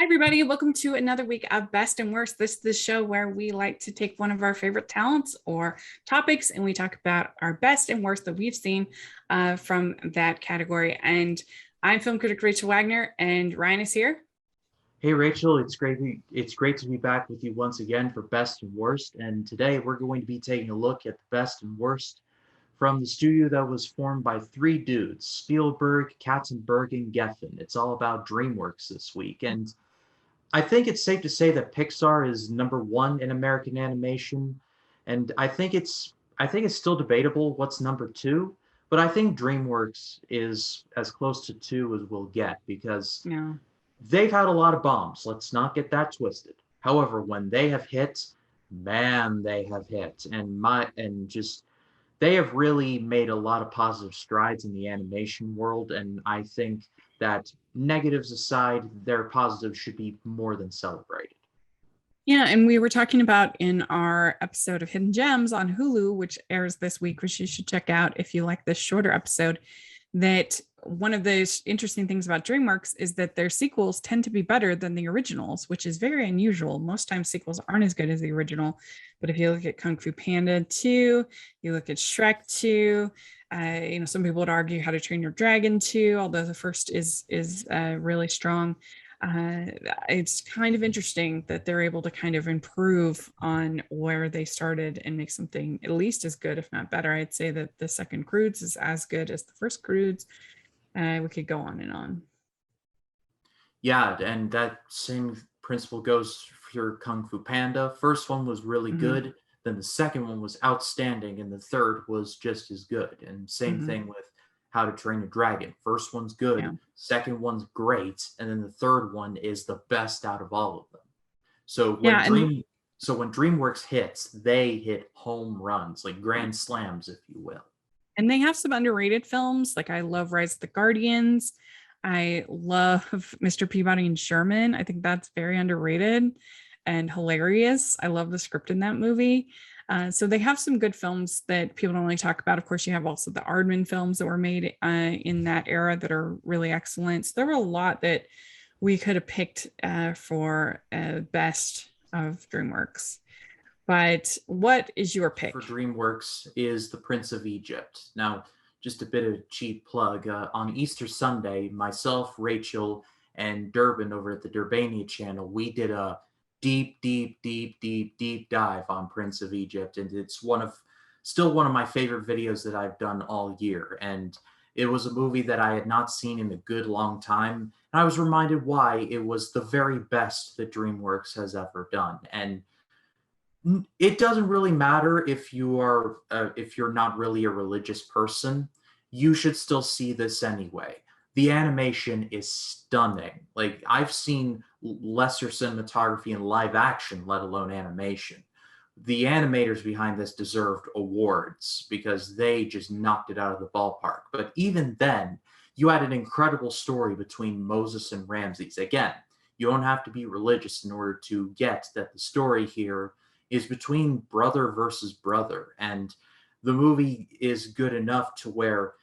Everybody, welcome to another week of Best and Worst. This is the show where we like to take one of our favorite talents or topics and we talk about our best and worst that we've seen from that category. And I'm film critic Rachel Wagner, and Ryan is here. Hey Rachel, it's great to be back with you once again for Best and Worst. And today we're going to be taking a look at the best and worst from the studio that was formed by three dudes, Spielberg, Katzenberg, and Geffen. It's all about DreamWorks this week. And I think it's safe to say that Pixar is number one in American animation. And I think it's still debatable what's number two, but I think DreamWorks is as close to two as we'll get because No. they've had a lot of bombs. Let's not get that twisted. However, when they have hit, man, they have hit. And they have really made a lot of positive strides in the animation world. And I think that negatives aside, their positives should be more than celebrated. Yeah, and we were talking about in our episode of Hidden Gems on Hulu, which airs this week, which you should check out if you like this shorter episode, that one of the interesting things about DreamWorks is that their sequels tend to be better than the originals, which is very unusual. Most times sequels aren't as good as the original. But if you look at Kung Fu Panda 2, you look at Shrek 2, some people would argue How to Train Your Dragon 2, although the first is really strong. It's kind of interesting that they're able to kind of improve on where they started and make something at least as good, if not better. I'd say that the second Croods is as good as the first Croods. We could go on and on. Yeah, and that same principle goes for Kung Fu Panda. First one was really Mm-hmm. good, then the second one was outstanding, and the third was just as good. And same Mm-hmm. thing with How to Train a Dragon. First one's Yeah. good, second one's great, and then the third one is the best out of all of them. So when Yeah. And Dream so when DreamWorks hits, they hit home runs, like grand slams, if you will. they have some underrated films. Like I love Rise of the Guardians. I love Mr. Peabody and Sherman. I think that's very underrated and hilarious. I love the script in that movie. So they have some good films that people don't really talk about. Of course, you have also the Aardman films that were made in that era that are really excellent. So there were a lot that we could have picked for best of DreamWorks. But what is your For pick? DreamWorks is The Prince of Egypt. Now, just a bit of cheap plug. On Easter Sunday, myself, Rachel, and Durbin over at the Durbania channel, we did a deep dive on Prince of Egypt, and it's still one of my favorite videos that I've done all year. And it was a movie that I had not seen in a good long time, and I was reminded why it was the very best that DreamWorks has ever done. And it doesn't really matter if you're not really a religious person. You should still see this anyway. The animation is stunning. Like, I've seen lesser cinematography in live action, let alone animation. The animators behind this deserved awards because they just knocked it out of the ballpark. But even then, you had an incredible story between Moses and Ramses. Again, you don't have to be religious in order to get that the story here is between brother versus brother, and the movie is good enough to where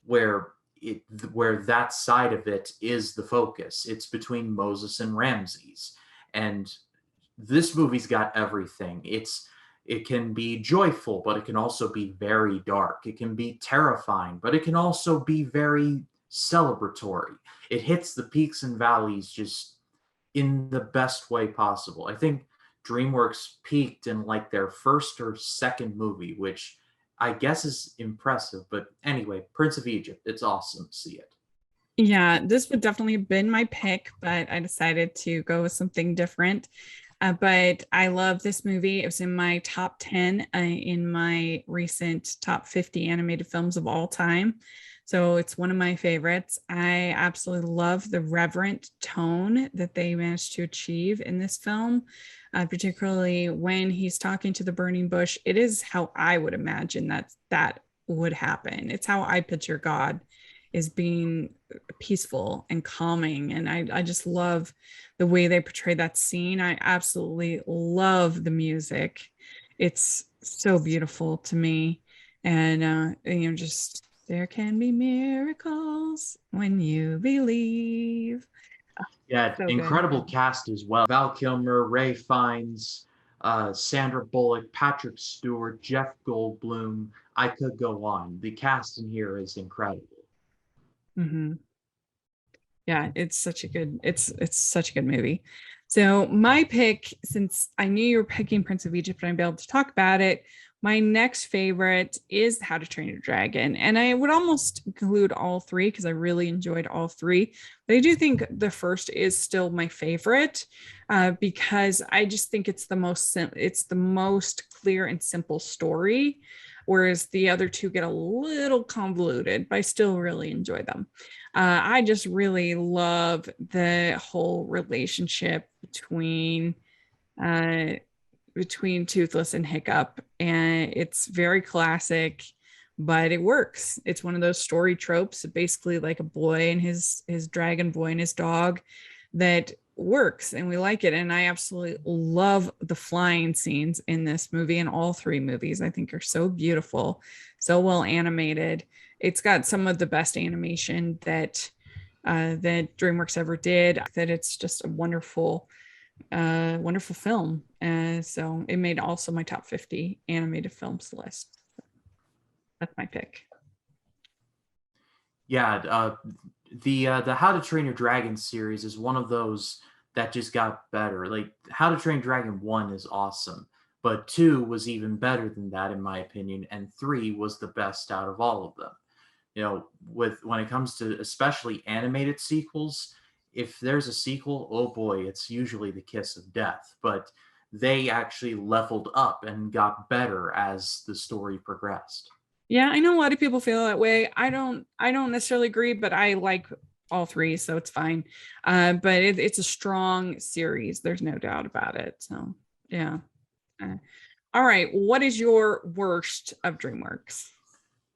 where that side of it is the focus. It's between Moses and Ramses, and this movie's got everything. It can be joyful, but it can also be very dark. It can be terrifying, but it can also be very celebratory. It hits the peaks and valleys just in the best way possible. I think DreamWorks peaked in like their first or second movie, which I guess is impressive. But anyway, Prince of Egypt, it's awesome to see it. Yeah, this would definitely have been my pick, but I decided to go with something different. But I love this movie. It was in my top 10 in my recent top 50 animated films of all time. So it's one of my favorites. I absolutely love the reverent tone that they managed to achieve in this film, particularly when he's talking to the burning bush. It is how I would imagine that would happen. It's how I picture God is being peaceful and calming. And I just love the way they portray that scene. I absolutely love the music. It's so beautiful to me. And, just there can be miracles when you believe. Yeah, So good. incredible cast as well. Val Kilmer, Ray Fiennes, Sandra Bullock, Patrick Stewart, Jeff Goldblum. I could go on. The cast in here is incredible. Hmm. Yeah, it's such a good movie. So my pick, since I knew you were picking Prince of Egypt and I'd be able to talk about it, my next favorite is How to Train Your Dragon. And I would almost include all three because I really enjoyed all three. But I do think the first is still my favorite because I just think it's the most clear and simple story, whereas the other two get a little convoluted, but I still really enjoy them. I just really love the whole relationship uh, between Toothless and Hiccup, and it's very classic, but it works. It's one of those story tropes, basically like a boy and his dragon boy and his dog, that works, and we like it. And I absolutely love the flying scenes in this movie, and all three movies I think are so beautiful, so well animated. It's got some of the best animation that DreamWorks ever did. That it's just a wonderful film. So it made also my top 50 animated films list. That's my pick. Yeah, the How to Train Your Dragon series is one of those that just got better. Like How to Train Dragon 1 is awesome, but 2 was even better than that in my opinion, and 3 was the best out of all of them. With when it comes to especially animated sequels, if there's a sequel, oh boy, it's usually the kiss of death. But they actually leveled up and got better as the story progressed. Yeah, I know a lot of people feel that way. I don't necessarily agree, but I like all three, so it's fine. But it's a strong series. There's no doubt about it. So yeah. Uh, all right. What is your worst of DreamWorks?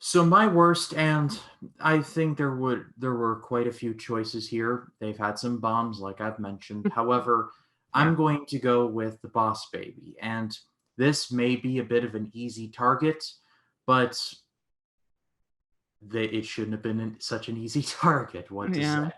So my worst, and I think there were quite a few choices here. They've had some bombs, like I've mentioned. However, Yeah. I'm going to go with the Boss Baby, and this may be a bit of an easy target, but it shouldn't have been such an easy target. What to say? Yeah.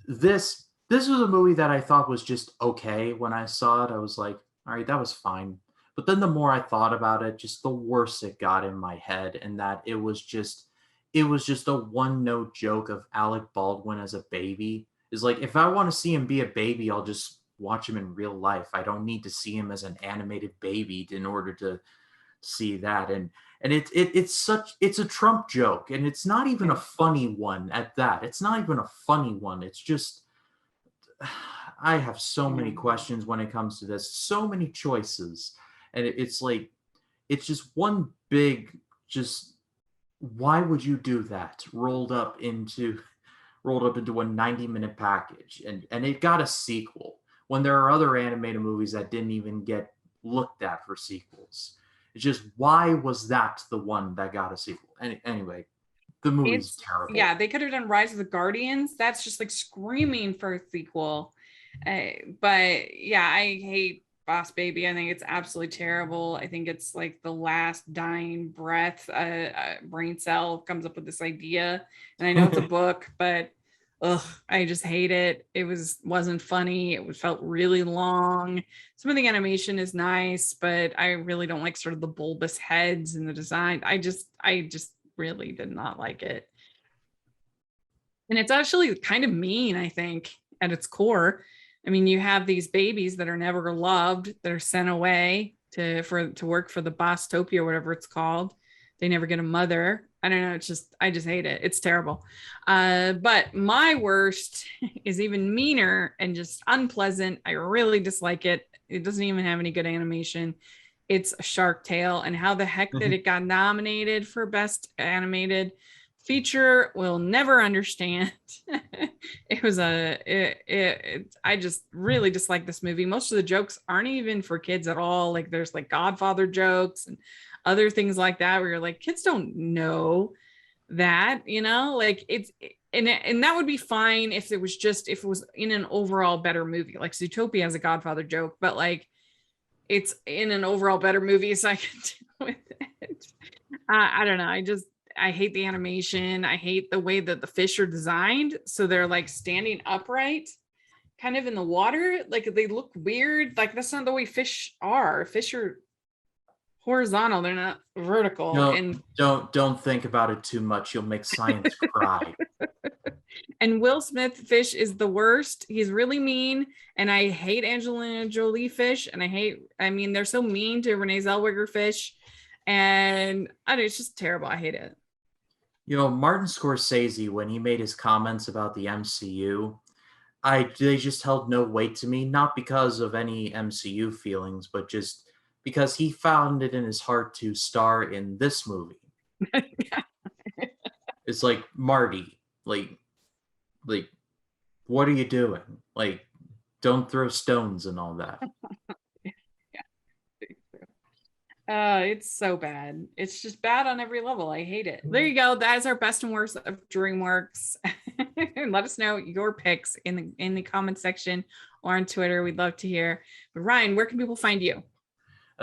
This was a movie that I thought was just okay when I saw it. I was like, all right, that was fine. But then the more I thought about it, just the worse it got in my head, and that it was just a one note joke of Alec Baldwin as a baby. Is like if I want to see him be a baby, I'll just watch him in real life. I don't need to see him as an animated baby in order to see that. And it's a Trump joke, and it's not even a Yeah. funny one at that. It's not even a funny one. It's just I have so many Yeah. questions when it comes to this, so many choices. And it's like it's just one big just why would you do that rolled up into a 90-minute package, and it got a sequel when there are other animated movies that didn't even get looked at for sequels. It's just why was that the one that got a sequel? Anyway, the movie's Yeah, terrible. they could have done Rise of the Guardians. That's just like screaming for a sequel. But yeah, I hate Boss Baby. I think it's absolutely terrible. I think it's like the last dying breath. Brain cell comes up with this idea, and I know it's a book, but ugh, I just hate it. Wasn't funny. It felt really long. Some of the animation is nice, but I really don't like sort of the bulbous heads and the design. I just really did not like it. And it's actually kind of mean, I think, at its core. I mean, you have these babies that are never loved, that are sent away to work for the Bostopia or whatever it's called. They never get a mother. I don't know. I just hate it. It's terrible. But my worst is even meaner and just unpleasant. I really dislike it. It doesn't even have any good animation. It's a Shark Tale, and how the heck that it got nominated for Best Animated Feature will never understand. I just really dislike this movie. Most of the jokes aren't even for kids at all. Like there's like Godfather jokes and other things like that where you're like, kids don't know that, like and that would be fine if it was in an overall better movie. Like Zootopia has a Godfather joke, but like it's in an overall better movie, so I can deal with it. I don't know. I hate the animation. I hate the way that the fish are designed. So they're like standing upright kind of in the water. Like they look weird. Like that's not the way fish are. Fish are horizontal, they're not vertical. No, And don't think about it too much. You'll make science cry. and Will Smith fish is the worst. He's really mean, and I hate Angelina Jolie fish, and I mean, they're so mean to Renee Zellweger fish, and I don't know, it's just terrible. I hate it. You know, Martin Scorsese, when he made his comments about the MCU, they just held no weight to me, not because of any MCU feelings, but just because he found it in his heart to star in this movie. It's like, Marty, like what are you doing? Like, don't throw stones and all that. It's so bad. It's just bad on every level. I hate it. There you go. That is our best and worst of DreamWorks. And let us know your picks in the comment section or on Twitter. We'd love to hear. But Ryan, where can people find you?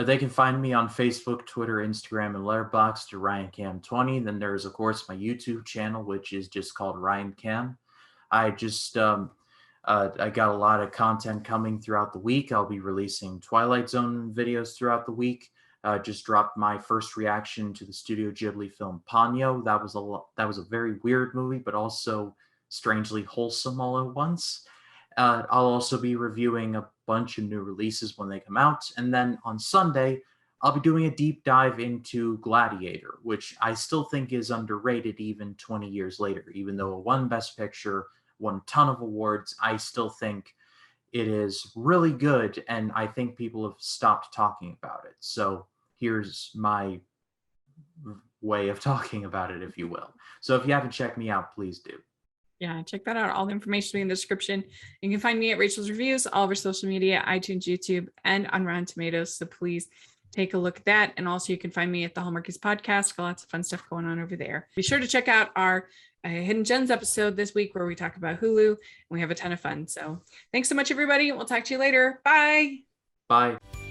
They can find me on Facebook, Twitter, Instagram, and Letterboxd to RyanCam20. Then there's, of course, my YouTube channel, which is just called Ryan Cam. I just I got a lot of content coming throughout the week. I'll be releasing Twilight Zone videos throughout the week. Just dropped my first reaction to the Studio Ghibli film Ponyo. That was a very weird movie, but also strangely wholesome all at once. I'll also be reviewing a bunch of new releases when they come out. And then on Sunday, I'll be doing a deep dive into Gladiator, which I still think is underrated even 20 years later. Even though it won Best Picture, won a ton of awards, I still think it is really good, and I think people have stopped talking about it. So here's my way of talking about it, if you will. So if you haven't checked me out, please do. Yeah, check that out. All the information will be in the description. You can find me at Rachel's Reviews, all over social media, iTunes, YouTube, and on Rotten Tomatoes. So please take a look at that. And also you can find me at the Hallmarkies podcast. Got lots of fun stuff going on over there. Be sure to check out our Hidden Gems episode this week where we talk about Hulu, and we have a ton of fun. So thanks so much, everybody. We'll talk to you later. Bye. Bye.